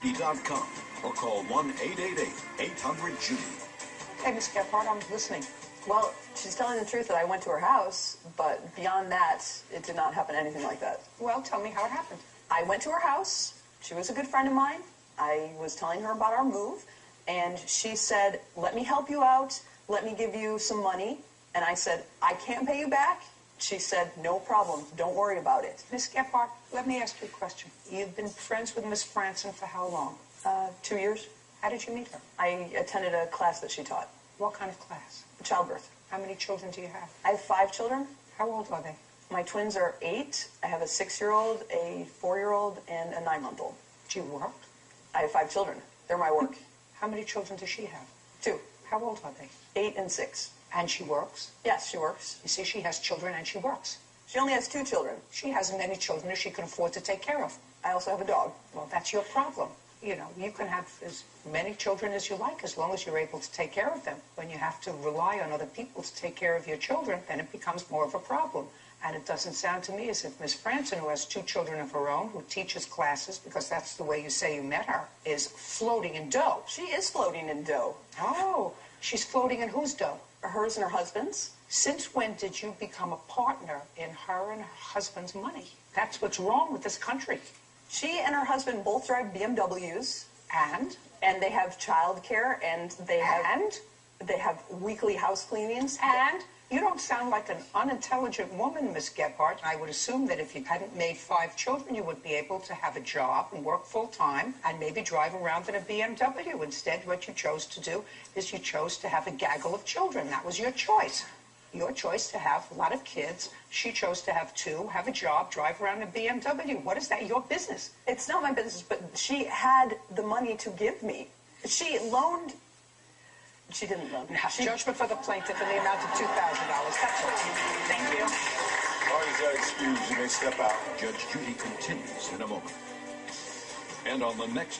Judy.com or call 1-888-800-JUDY. Hey, Miss Gephardt, I'm listening. Well, she's telling the truth that I went to her house, but beyond that, it did not happen anything like that. Well, tell me how it happened. I went to her house. She was a good friend of mine. I was telling her about our move, and she said, let me help you out. Let me give you some money. And I said, I can't pay you back. She said, no problem. Don't worry about it. Miss Gephardt, let me ask you a question. You've been friends with Miss Franson for how long? 2 years. How did you meet her? I attended a class that she taught. What kind of class? Childbirth. How many children do you have? I have 5 children. How old are they? My twins are 8. I have a 6-year-old, a 4-year-old, and a 9-month-old. Do you work? I have 5 children. They're my work. How many children does she have? 2. How old are they? 8 and 6. And she works? Yes, she works. You see, she has children and she works. She only has 2 children. She hasn't any children that she can afford to take care of. I also have a dog. Well, that's your problem. You know, you can have as many children as you like as long as you're able to take care of them. When you have to rely on other people to take care of your children, then it becomes more of a problem. And it doesn't sound to me as if Miss Franson, who has 2 children of her own, who teaches classes, because that's the way you say you met her, is floating in dough. She is floating in dough. Oh, she's floating in whose dough? Hers and her husband's. Since when did you become a partner in her and her husband's money? That's what's wrong with this country. She and her husband both drive BMWs. And they have childcare, and they have weekly house cleanings. And you don't sound like an unintelligent woman, Miss Gephardt. I would assume that if you hadn't made 5 children, you would be able to have a job and work full-time and maybe drive around in a BMW. Instead, what you chose to do is you chose to have a gaggle of children. That was your choice. Your choice to have a lot of kids. She chose to have 2, have a job, drive around in a BMW. What is that? Your business. It's not my business, but she had the money to give me. She loaned. She didn't loan. Now, judgment for the plaintiff in the amount of $2,000. That's all. Thank you. Parties are excused. You may step out. Judge Judy continues in a moment. And on the next